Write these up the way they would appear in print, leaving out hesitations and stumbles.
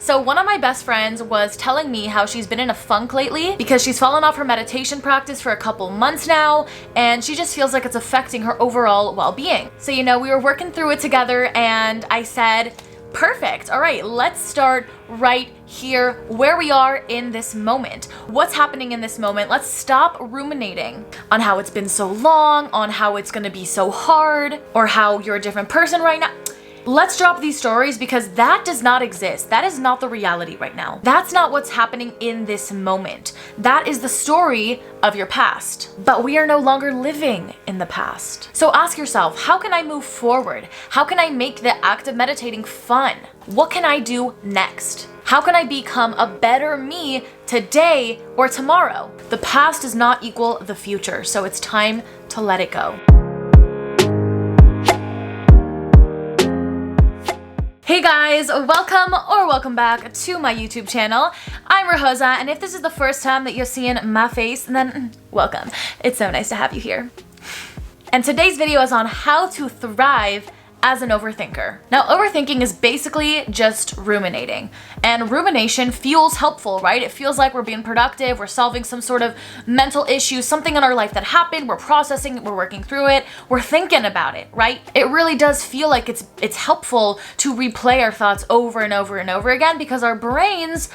So one of my best friends was telling me how she's been in a funk lately because she's fallen off her meditation practice for a couple months now, and she just feels like it's affecting her overall well-being. So, we were working through it together, and I said, perfect. All right, let's start right here where we are in this moment. What's happening in this moment? Let's stop ruminating on how it's been so long, on how it's gonna be so hard, or how you're a different person right now. Let's drop these stories because that does not exist. That is not the reality right now. That's not what's happening in this moment. That is the story of your past. But we are no longer living in the past. So ask yourself, how can I move forward? How can I make the act of meditating fun? What can I do next? How can I become a better me today or tomorrow? The past does not equal the future, so it's time to let it go. Hey guys, welcome back to my YouTube channel. I'm Rosa, and if this is the first time that you're seeing my face, then welcome. It's so nice to have you here. And today's video is on how to thrive as an overthinker. Now, overthinking is basically just ruminating, and rumination feels helpful, right? It feels like we're being productive, we're solving some sort of mental issue, something in our life that happened, we're processing it, we're working through it, we're thinking about it, right? It really does feel like it's helpful to replay our thoughts over and over and over again because our brains,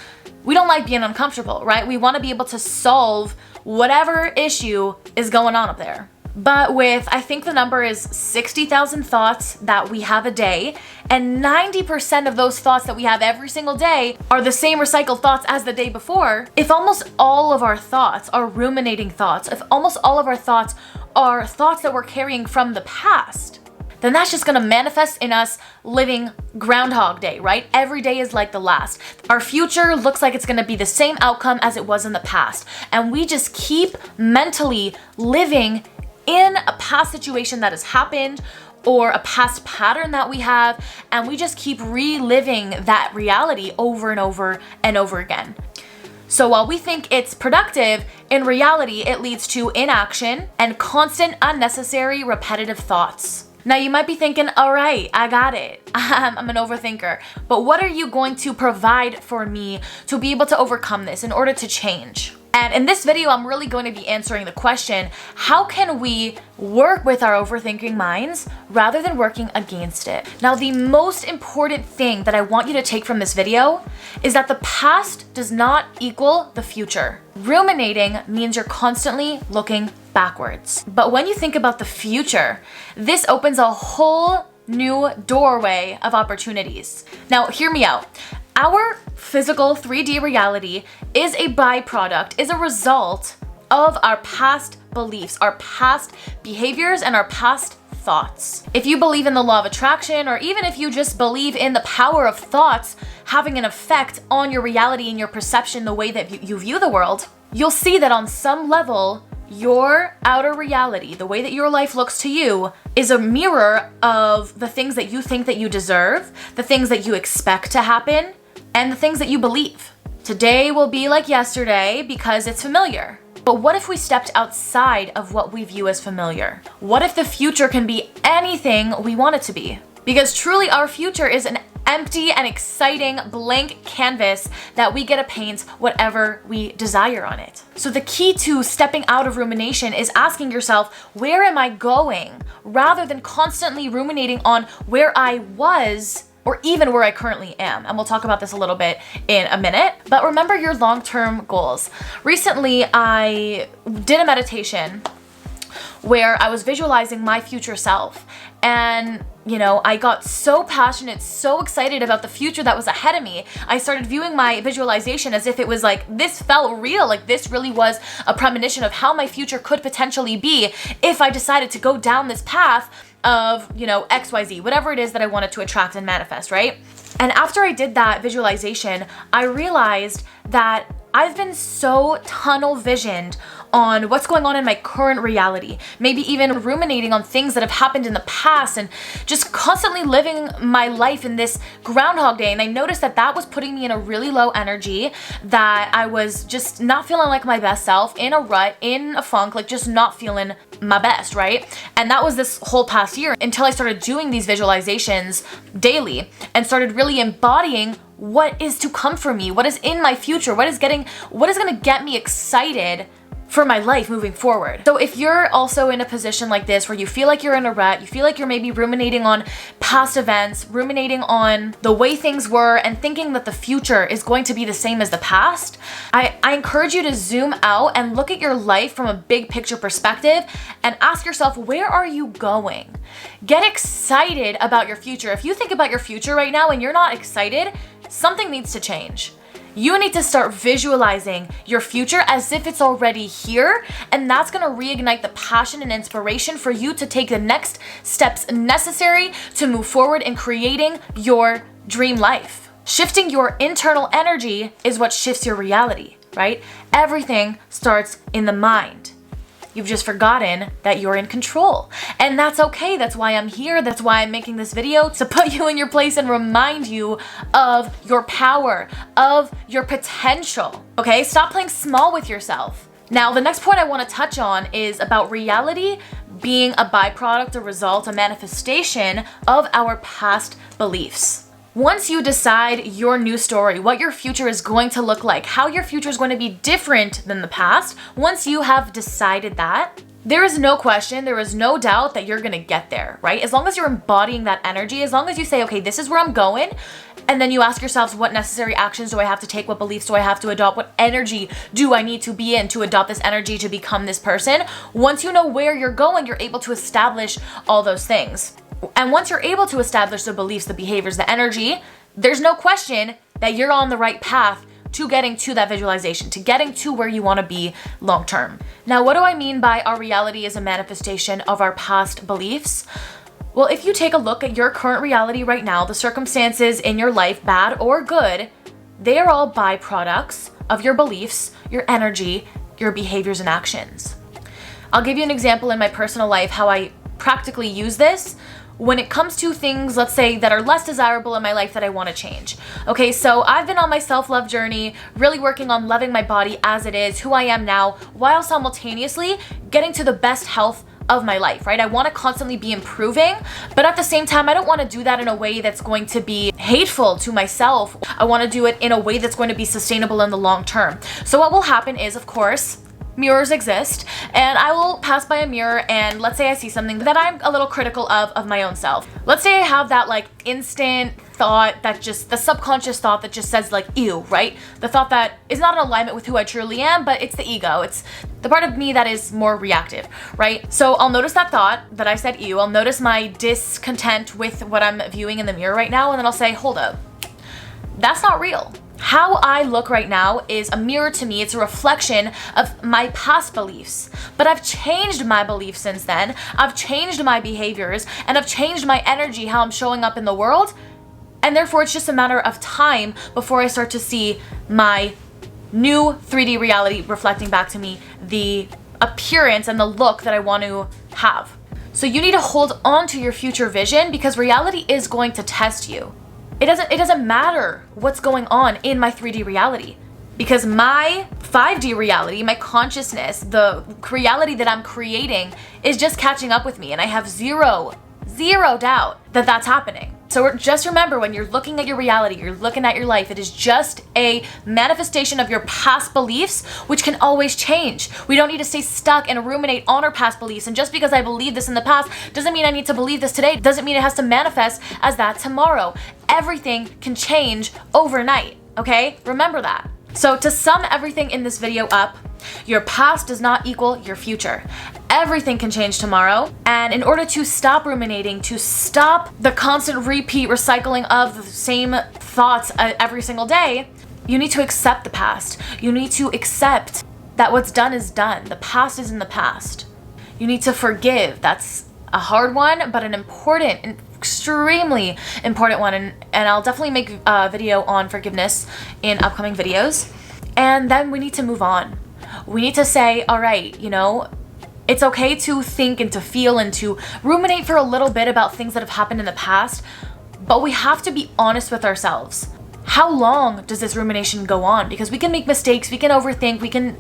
we don't like being uncomfortable, right? We want to be able to solve whatever issue is going on up there. But with, I think the number is 60,000 thoughts that we have a day, and 90% of those thoughts that we have every single day are the same recycled thoughts as the day before. If almost all of our thoughts are ruminating thoughts, if almost all of our thoughts are thoughts that we're carrying from the past, then that's just gonna manifest in us living Groundhog Day, right? Every day is like the last. Our future looks like it's gonna be the same outcome as it was in the past, and we just keep mentally living in a past situation that has happened or a past pattern that we have, and we just keep reliving that reality over and over and over again. So while we think it's productive, in reality it leads to inaction and constant unnecessary repetitive thoughts. Now you might be thinking, all right, I got it. I'm an overthinker. But what are you going to provide for me to be able to overcome this in order to change? And in this video, I'm really going to be answering the question, how can we work with our overthinking minds rather than working against it? Now, the most important thing that I want you to take from this video is that the past does not equal the future. Ruminating means you're constantly looking backwards. But when you think about the future, this opens a whole new doorway of opportunities. Now, hear me out. Our physical 3D reality is a byproduct, is a result of our past beliefs, our past behaviors, and our past thoughts. If you believe in the law of attraction, or even if you just believe in the power of thoughts having an effect on your reality and your perception, the way that you view the world, you'll see that on some level, your outer reality, the way that your life looks to you, is a mirror of the things that you think that you deserve, the things that you expect to happen, and the things that you believe. Today will be like yesterday because it's familiar. But what if we stepped outside of what we view as familiar? What if the future can be anything we want it to be? Because truly our future is an empty and exciting blank canvas that we get to paint whatever we desire on it. So the key to stepping out of rumination is asking yourself, where am I going? Rather than constantly ruminating on where I was or even where I currently am. And we'll talk about this a little bit in a minute. But remember your long-term goals. Recently, I did a meditation where I was visualizing my future self. And I got so passionate, so excited about the future that was ahead of me. I started viewing my visualization as if it was like, this felt real, like this really was a premonition of how my future could potentially be if I decided to go down this path of, XYZ, whatever it is that I wanted to attract and manifest, right? And after I did that visualization, I realized that I've been so tunnel visioned on what's going on in my current reality, maybe even ruminating on things that have happened in the past and just constantly living my life in this Groundhog Day. And I noticed that that was putting me in a really low energy, that I was just not feeling like my best self, in a rut, in a funk, like just not feeling my best, right? And that was this whole past year until I started doing these visualizations daily and started really embodying what is to come for me, what is in my future, what is gonna get me excited for my life moving forward. So if you're also in a position like this where you feel like you're in a rut, you feel like you're maybe ruminating on past events, ruminating on the way things were, and thinking that the future is going to be the same as the past, I encourage you to zoom out and look at your life from a big picture perspective and ask yourself, where are you going? Get excited about your future. If you think about your future right now and you're not excited, something needs to change. You need to start visualizing your future as if it's already here, and that's gonna reignite the passion and inspiration for you to take the next steps necessary to move forward in creating your dream life. Shifting your internal energy is what shifts your reality, right? Everything starts in the mind. You've just forgotten that you're in control. And that's okay. That's why I'm here. That's why I'm making this video, to put you in your place and remind you of your power, of your potential. Okay? Stop playing small with yourself. Now, the next point I want to touch on is about reality being a byproduct, a result, a manifestation of our past beliefs. Once you decide your new story, what your future is going to look like, how your future is going to be different than the past, once you have decided that, there is no question, there is no doubt that you're going to get there, right? As long as you're embodying that energy, as long as you say, okay, this is where I'm going, and then you ask yourselves, what necessary actions do I have to take? What beliefs do I have to adopt? What energy do I need to be in to adopt this energy to become this person? Once you know where you're going, you're able to establish all those things. And once you're able to establish the beliefs, the behaviors, the energy, there's no question that you're on the right path to getting to that visualization, to getting to where you want to be long term. Now, what do I mean by our reality is a manifestation of our past beliefs? Well, if you take a look at your current reality right now, the circumstances in your life, bad or good, they are all byproducts of your beliefs, your energy, your behaviors and actions. I'll give you an example in my personal life how I practically use this when it comes to things, let's say, that are less desirable in my life that I want to change. Okay, so I've been on my self-love journey, really working on loving my body as it is, who I am now, while simultaneously getting to the best health of my life, right? I want to constantly be improving, but at the same time, I don't want to do that in a way that's going to be hateful to myself. I want to do it in a way that's going to be sustainable in the long term. So what will happen is, of course, mirrors exist, and I will pass by a mirror and let's say I see something that I'm a little critical of my own self. Let's say I have that like instant thought, that just the subconscious thought that just says like ew, right? The thought that is not in alignment with who I truly am, but it's the ego. It's the part of me that is more reactive, right? So I'll notice that thought that I said ew. I'll notice my discontent with what I'm viewing in the mirror right now, and then I'll say, hold up, that's not real. How I look right now is a mirror to me. It's a reflection of my past beliefs. But I've changed my beliefs since then. I've changed my behaviors, and I've changed my energy, how I'm showing up in the world. And therefore, it's just a matter of time before I start to see my new 3D reality reflecting back to me the appearance and the look that I want to have. So you need to hold on to your future vision, because reality is going to test you. It doesn't matter what's going on in my 3D reality, because my 5D reality, my consciousness, the reality that I'm creating is just catching up with me, and I have zero doubt that that's happening. So just remember, when you're looking at your reality, you're looking at your life, it is just a manifestation of your past beliefs, which can always change. We don't need to stay stuck and ruminate on our past beliefs. And just because I believe this in the past doesn't mean I need to believe this today. Doesn't mean it has to manifest as that tomorrow. Everything can change overnight, okay? Remember that. So to sum everything in this video up, your past does not equal your future. Everything can change tomorrow, and in order to stop ruminating, to stop the constant repeat recycling of the same thoughts every single day, you need to accept the past. You need to accept that what's done is done. The past is in the past. You need to forgive. That's a hard one, but an important and extremely important one, and I'll definitely make a video on forgiveness in upcoming videos. And then we need to move on. we need to say, all right, you know, it's okay to think and to feel and to ruminate for a little bit about things that have happened in the past, but we have to be honest with ourselves. How long does this rumination go on? Because we can make mistakes, we can overthink, we can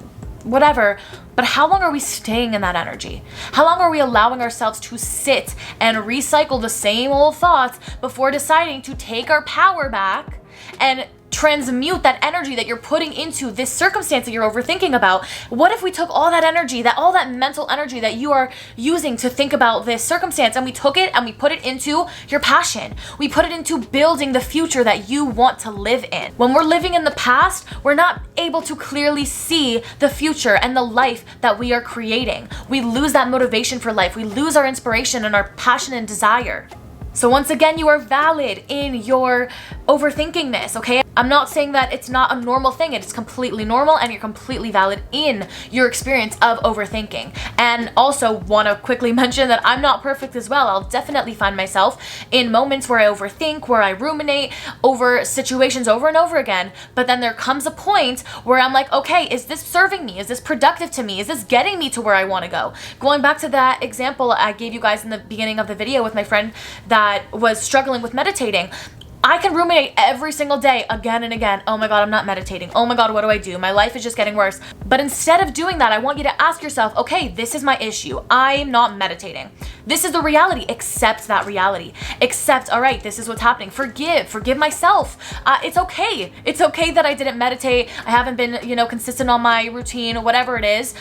whatever, but how long are we staying in that energy? How long are we allowing ourselves to sit and recycle the same old thoughts before deciding to take our power back and transmute that energy that you're putting into this circumstance that you're overthinking about? What if we took all that energy, all that mental energy that you are using to think about this circumstance, and we took it and we put it into your passion? We put it into building the future that you want to live in. When we're living in the past, we're not able to clearly see the future and the life that we are creating. We lose that motivation for life. We lose our inspiration and our passion and desire. So once again, you are valid in your overthinking this, okay? I'm not saying that it's not a normal thing. It's completely normal, and you're completely valid in your experience of overthinking. And also want to quickly mention that I'm not perfect as well. I'll definitely find myself in moments where I overthink, where I ruminate over situations over and over again. But then there comes a point where I'm like, okay, is this serving me? Is this productive to me? Is this getting me to where I want to go? Going back to that example I gave you guys in the beginning of the video with my friend that was struggling with meditating. I can ruminate every single day again and again. Oh my God, I'm not meditating. Oh my God, what do I do? My life is just getting worse. But instead of doing that, I want you to ask yourself, okay, this is my issue. I'm not meditating. This is the reality. Accept that reality. Accept, all right, this is what's happening. Forgive myself. It's okay. It's okay that I didn't meditate. I haven't been, consistent on my routine, whatever it is.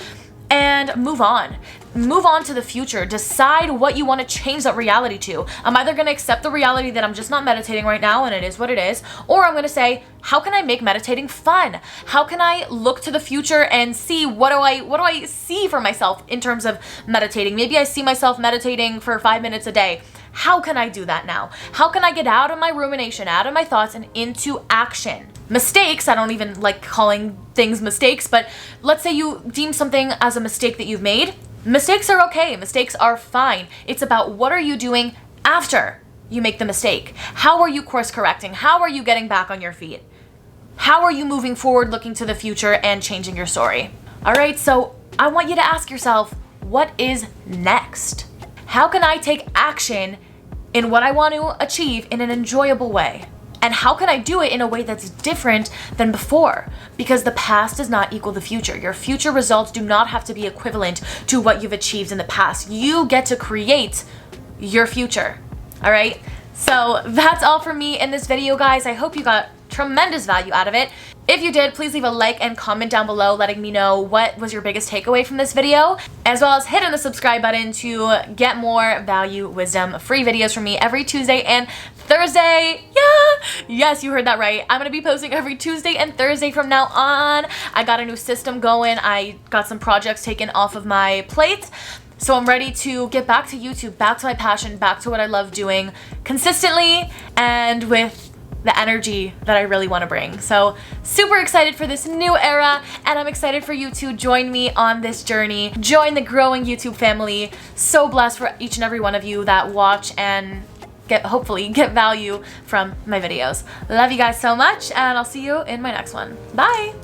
And move on. Move on to the future. Decide what you want to change that reality to. I'm either going to accept the reality that I'm just not meditating right now and it is what it is, or I'm going to say, how can I make meditating fun? How can I look to the future and see what do I see for myself in terms of meditating? Maybe I see myself meditating for 5 minutes a day. How can I do that now? How can I get out of my rumination, out of my thoughts, and into action? Mistakes, I don't even like calling things mistakes, but let's say you deem something as a mistake that you've made. Mistakes are okay. Mistakes are fine. It's about what are you doing after you make the mistake? How are you course correcting? How are you getting back on your feet? How are you moving forward, looking to the future and changing your story? All right, so I want you to ask yourself, what is next? How can I take action in what I want to achieve in an enjoyable way? And how can I do it in a way that's different than before? Because the past does not equal the future. Your future results do not have to be equivalent to what you've achieved in the past. You get to create your future, all right? So that's all for me in this video, guys. I hope you got tremendous value out of it. If you did, please leave a like and comment down below letting me know what was your biggest takeaway from this video, as well as hitting the subscribe button to get more value, wisdom, free videos from me every Tuesday and Thursday. Yeah! Yes, you heard that right. I'm gonna be posting every Tuesday and Thursday from now on. I got a new system going. I got some projects taken off of my plate. So I'm ready to get back to YouTube, back to my passion, back to what I love doing consistently and with the energy that I really want to bring. So super excited for this new era, and I'm excited for you to join me on this journey. Join the growing YouTube family. So blessed for each and every one of you that watch and hopefully get value from my videos. Love you guys so much, and I'll see you in my next one. Bye!